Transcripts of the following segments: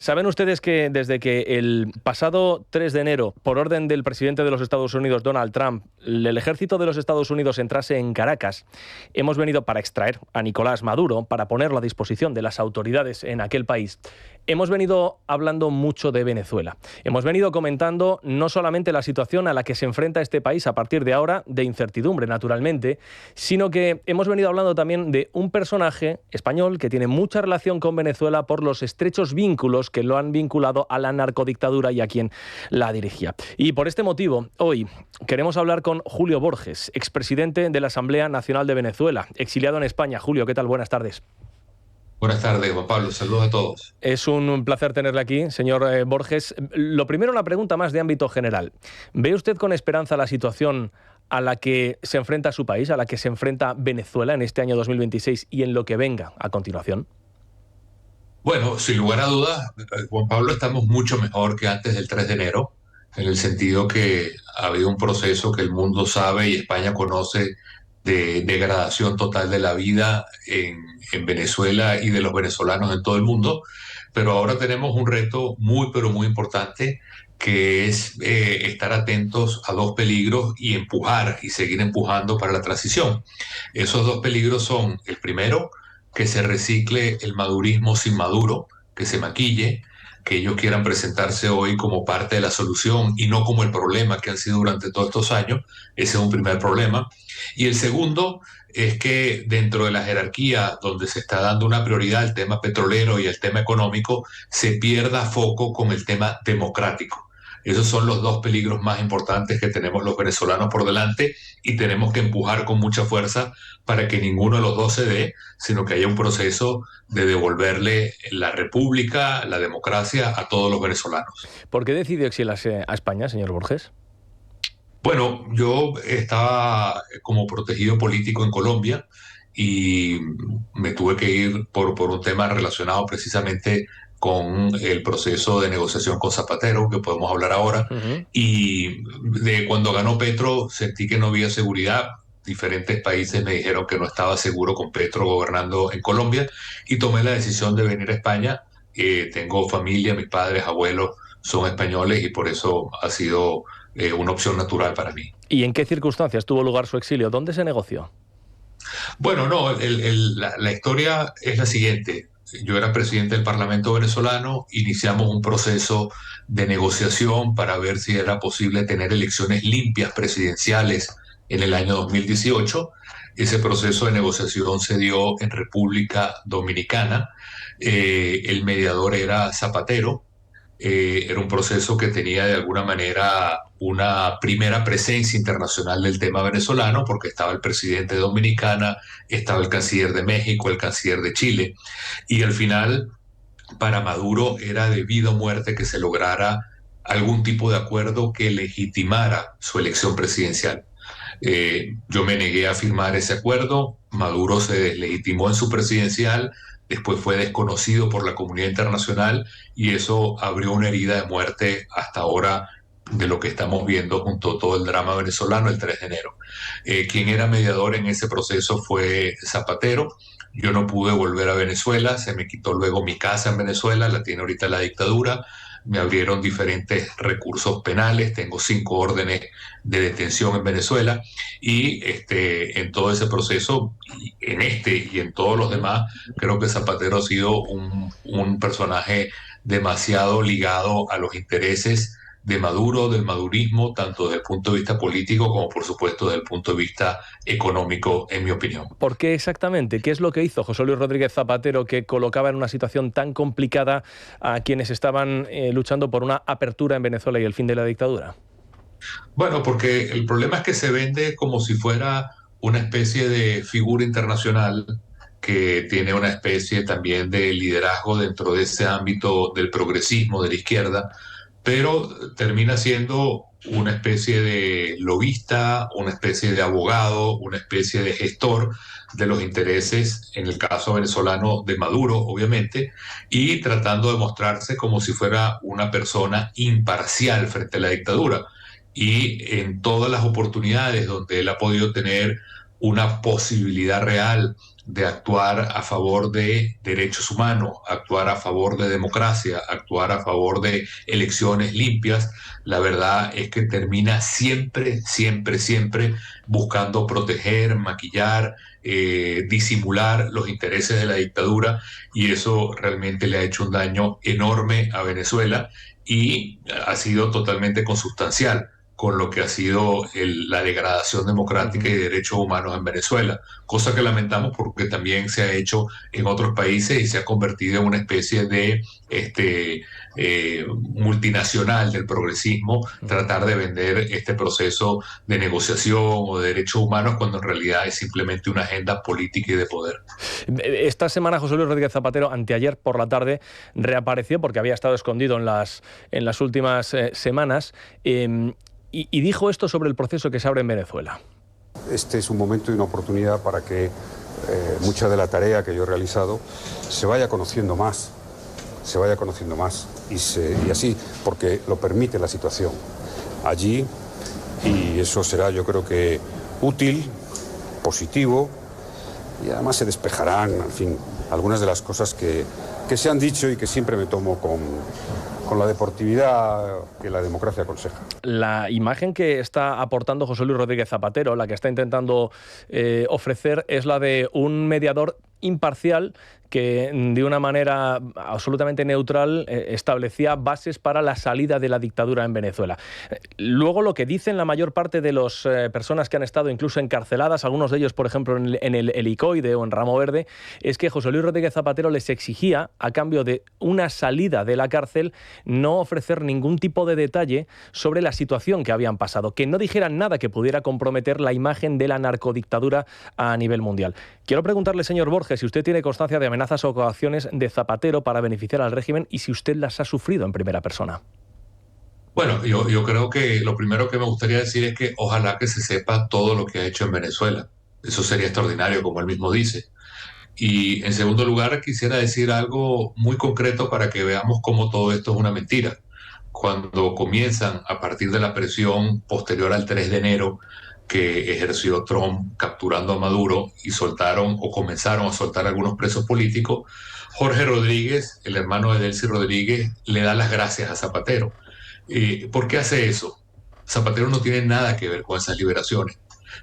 Saben ustedes que desde que el pasado 3 de enero, por orden del presidente de los Estados Unidos, Donald Trump, el ejército de los Estados Unidos entrase en Caracas, hemos venido para extraer a Nicolás Maduro, para ponerlo a disposición de las autoridades en aquel país. Hemos venido hablando mucho de Venezuela. Hemos venido comentando no solamente la situación a la que se enfrenta este país a partir de ahora, de incertidumbre, naturalmente, sino que hemos venido hablando también de un personaje español que tiene mucha relación con Venezuela por los estrechos vínculos que lo han vinculado a la narcodictadura y a quien la dirigía. Y por este motivo, hoy queremos hablar con Julio Borges, expresidente de la Asamblea Nacional de Venezuela, exiliado en España. Julio, ¿qué tal? Buenas tardes. Buenas tardes, Juan Pablo. Saludos a todos. Es un placer tenerle aquí, señor Borges. Lo primero, una pregunta más de ámbito general. ¿Ve usted con esperanza la situación a la que se enfrenta su país, a la que se enfrenta Venezuela en este año 2026 y en lo que venga a continuación? Bueno, sin lugar a dudas, Juan Pablo, estamos mucho mejor que antes del 3 de enero, en el sentido que ha habido un proceso que el mundo sabe y España conoce de degradación total de la vida en Venezuela y de los venezolanos en todo el mundo, pero ahora tenemos un reto muy, pero muy importante, que es estar atentos a dos peligros y empujar y seguir empujando para la transición. Esos dos peligros son, el primero, que se recicle el madurismo sin Maduro, que se maquille, que ellos quieran presentarse hoy como parte de la solución y no como el problema que han sido durante todos estos años. Ese es un primer problema. Y el segundo es que dentro de la jerarquía donde se está dando una prioridad al tema petrolero y al tema económico, se pierda foco con el tema democrático. Esos son los dos peligros más importantes que tenemos los venezolanos por delante y tenemos que empujar con mucha fuerza para que ninguno de los dos se dé, sino que haya un proceso de devolverle la república, la democracia a todos los venezolanos. ¿Por qué decidió exilarse a España, señor Borges? Bueno, yo estaba como protegido político en Colombia y me tuve que ir por un tema relacionado precisamente con el proceso de negociación con Zapatero, que podemos hablar ahora. Uh-huh. Y de cuando ganó Petro sentí que no había seguridad. Diferentes países me dijeron que no estaba seguro con Petro gobernando en Colombia y tomé la decisión de venir a España. Tengo familia, mis padres, abuelos son españoles y por eso ha sido una opción natural para mí. ¿Y en qué circunstancias tuvo lugar su exilio? ¿Dónde se negoció? Bueno, no, la historia es la siguiente. Yo era presidente del Parlamento venezolano, iniciamos un proceso de negociación para ver si era posible tener elecciones limpias presidenciales en el año 2018. Ese proceso de negociación se dio en República Dominicana. El mediador era Zapatero. Era un proceso que tenía de alguna manera una primera presencia internacional del tema venezolano, porque estaba el presidente de Dominicana, estaba el canciller de México, el canciller de Chile, y al final para Maduro era de vida o muerte que se lograra algún tipo de acuerdo que legitimara su elección presidencial. Yo me negué a firmar ese acuerdo, Maduro se deslegitimó en su presidencial, después fue desconocido por la comunidad internacional y eso abrió una herida de muerte hasta ahora de lo que estamos viendo junto a todo el drama venezolano el 3 de enero. Quien era mediador en ese proceso fue Zapatero. Yo no pude volver a Venezuela, se me quitó luego mi casa en Venezuela, la tiene ahorita la dictadura, me abrieron diferentes recursos penales, tengo 5 órdenes de detención en Venezuela y en todo ese proceso, en este y en todos los demás, creo que Zapatero ha sido un personaje demasiado ligado a los intereses de Maduro, del madurismo, tanto desde el punto de vista político como por supuesto desde el punto de vista económico, en mi opinión. ¿Por qué exactamente? ¿Qué es lo que hizo José Luis Rodríguez Zapatero que colocaba en una situación tan complicada a quienes estaban luchando por una apertura en Venezuela y el fin de la dictadura? Bueno, porque el problema es que se vende como si fuera una especie de figura internacional que tiene una especie también de liderazgo dentro de ese ámbito del progresismo, de la izquierda, pero termina siendo una especie de lobista, una especie de abogado, una especie de gestor de los intereses, en el caso venezolano de Maduro, obviamente, y tratando de mostrarse como si fuera una persona imparcial frente a la dictadura. Y en todas las oportunidades donde él ha podido tener una posibilidad real de actuar a favor de derechos humanos, actuar a favor de democracia, actuar a favor de elecciones limpias, la verdad es que termina siempre, siempre, siempre buscando proteger, maquillar, disimular los intereses de la dictadura, y eso realmente le ha hecho un daño enorme a Venezuela y ha sido totalmente consustancial con lo que ha sido la degradación democrática y de derechos humanos en Venezuela, cosa que lamentamos porque también se ha hecho en otros países y se ha convertido en una especie de multinacional del progresismo, tratar de vender este proceso de negociación o de derechos humanos cuando en realidad es simplemente una agenda política y de poder. Esta semana José Luis Rodríguez Zapatero, anteayer por la tarde, reapareció porque había estado escondido en las últimas semanas. Y dijo esto sobre el proceso que se abre en Venezuela. Este es un momento y una oportunidad para que mucha de la tarea que yo he realizado se vaya conociendo más, y así, porque lo permite la situación allí, y eso será, yo creo que útil, positivo, y además se despejarán, en fin, algunas de las cosas que se han dicho y que siempre me tomo con la deportividad que la democracia aconseja. La imagen que está aportando José Luis Rodríguez Zapatero, la que está intentando ofrecer, es la de un mediador imparcial que de una manera absolutamente neutral establecía bases para la salida de la dictadura en Venezuela. Luego, lo que dicen la mayor parte de las personas que han estado incluso encarceladas, algunos de ellos, por ejemplo, en el Helicoide o en Ramo Verde, es que José Luis Rodríguez Zapatero les exigía, a cambio de una salida de la cárcel, no ofrecer ningún tipo de detalle sobre la situación que habían pasado, que no dijeran nada que pudiera comprometer la imagen de la narcodictadura a nivel mundial. Quiero preguntarle, señor Borges, si usted tiene constancia de amenazas o coacciones de Zapatero para beneficiar al régimen y si usted las ha sufrido en primera persona. Bueno, yo creo que lo primero que me gustaría decir es que ojalá que se sepa todo lo que ha hecho en Venezuela. Eso sería extraordinario, como él mismo dice. Y en segundo lugar, quisiera decir algo muy concreto para que veamos cómo todo esto es una mentira. Cuando comienzan, a partir de la presión posterior al 3 de enero, que ejerció Trump capturando a Maduro y soltaron o comenzaron a soltar algunos presos políticos, Jorge Rodríguez, el hermano de Delcy Rodríguez, le da las gracias a Zapatero. ¿Por qué hace eso? Zapatero no tiene nada que ver con esas liberaciones,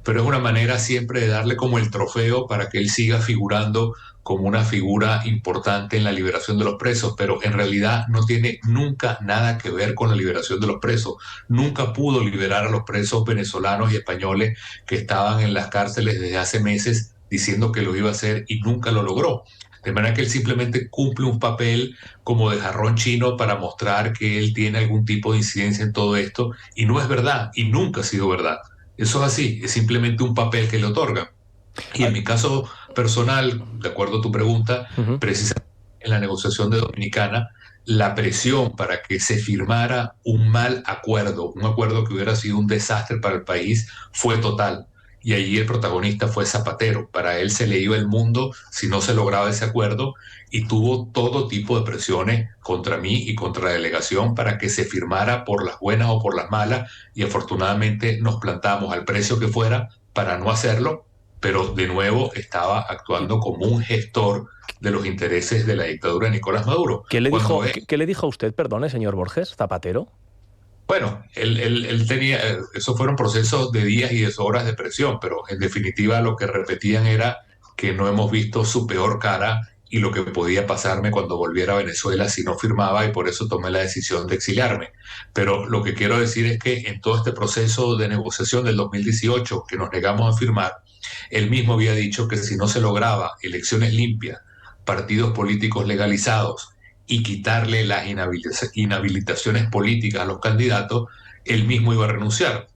pero es una manera siempre de darle como el trofeo para que él siga figurando como una figura importante en la liberación de los presos, pero en realidad no tiene nunca nada que ver con la liberación de los presos. Nunca pudo liberar a los presos venezolanos y españoles que estaban en las cárceles desde hace meses diciendo que lo iba a hacer y nunca lo logró. De manera que él simplemente cumple un papel como de jarrón chino para mostrar que él tiene algún tipo de incidencia en todo esto, y no es verdad, y nunca ha sido verdad. Eso es así, es simplemente un papel que le otorgan. Y en mi caso personal, de acuerdo a tu pregunta, precisamente en la negociación de Dominicana, la presión para que se firmara un mal acuerdo, un acuerdo que hubiera sido un desastre para el país, fue total. Y allí el protagonista fue Zapatero. Para él se le iba el mundo si no se lograba ese acuerdo, y tuvo todo tipo de presiones contra mí y contra la delegación para que se firmara por las buenas o por las malas, y afortunadamente nos plantamos al precio que fuera para no hacerlo, pero de nuevo estaba actuando como un gestor de los intereses de la dictadura de Nicolás Maduro. ¿Qué le dijo a usted, perdone, señor Borges, Zapatero? Bueno, él tenía, esos fueron procesos de días y de horas de presión, pero en definitiva lo que repetían era que no hemos visto su peor cara y lo que podía pasarme cuando volviera a Venezuela si no firmaba, y por eso tomé la decisión de exiliarme. Pero lo que quiero decir es que en todo este proceso de negociación del 2018 que nos negamos a firmar, él mismo había dicho que si no se lograba elecciones limpias, partidos políticos legalizados y quitarle las inhabilitaciones políticas a los candidatos, él mismo iba a renunciar.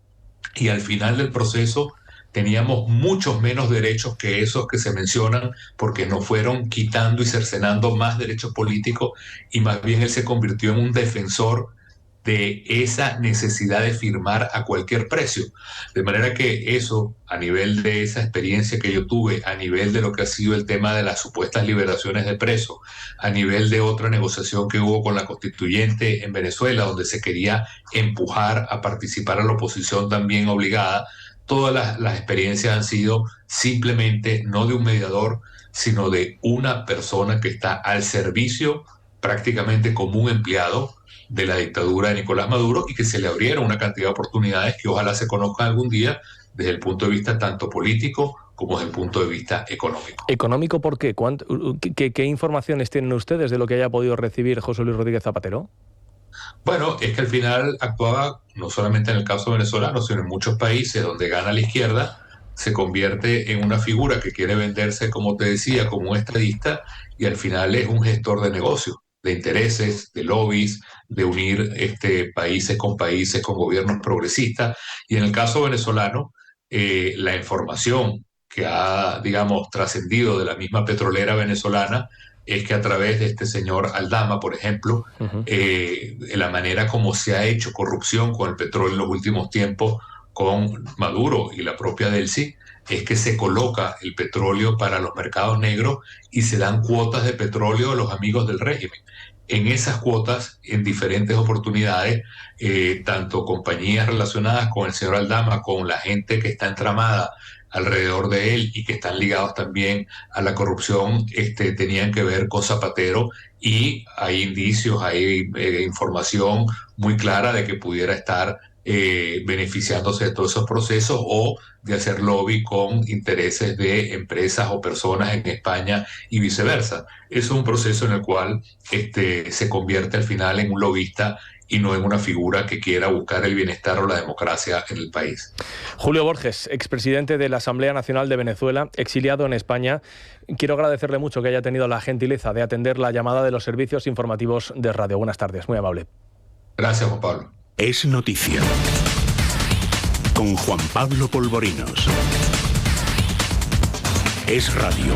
Y al final del proceso teníamos muchos menos derechos que esos que se mencionan, porque nos fueron quitando y cercenando más derechos políticos, y más bien él se convirtió en un defensor de esa necesidad de firmar a cualquier precio. De manera que eso, a nivel de esa experiencia que yo tuve, a nivel de lo que ha sido el tema de las supuestas liberaciones de presos, a nivel de otra negociación que hubo con la constituyente en Venezuela, donde se quería empujar a participar a la oposición también obligada, todas las experiencias han sido simplemente no de un mediador, sino de una persona que está al servicio prácticamente como un empleado de la dictadura de Nicolás Maduro, y que se le abrieron una cantidad de oportunidades que ojalá se conozcan algún día desde el punto de vista tanto político como desde el punto de vista económico. ¿Económico por qué? ¿Qué informaciones tienen ustedes de lo que haya podido recibir José Luis Rodríguez Zapatero? Bueno, es que al final actuaba no solamente en el caso venezolano, sino en muchos países donde gana la izquierda, se convierte en una figura que quiere venderse, como te decía, como un estadista, y al final es un gestor de negocios, de intereses, de lobbies, de unir países, con gobiernos progresistas. Y en el caso venezolano, la información que ha, digamos, trascendido de la misma petrolera venezolana es que a través de este señor Aldama, por ejemplo, la manera como se ha hecho corrupción con el petróleo en los últimos tiempos con Maduro y la propia Delcy, es que se coloca el petróleo para los mercados negros y se dan cuotas de petróleo a los amigos del régimen. En esas cuotas, en diferentes oportunidades, tanto compañías relacionadas con el señor Aldama, con la gente que está entramada alrededor de él y que están ligados también a la corrupción, tenían que ver con Zapatero, y hay indicios, hay información muy clara de que pudiera estar beneficiándose de todos esos procesos o de hacer lobby con intereses de empresas o personas en España y viceversa. Eso es un proceso en el cual se convierte al final en un lobista y no en una figura que quiera buscar el bienestar o la democracia en el país. Julio Borges, expresidente de la Asamblea Nacional de Venezuela, exiliado en España. Quiero agradecerle mucho que haya tenido la gentileza de atender la llamada de los servicios informativos de radio. Buenas tardes, muy amable. Gracias, Juan Pablo. Es noticia. Con Juan Pablo Polvorinos. Es radio.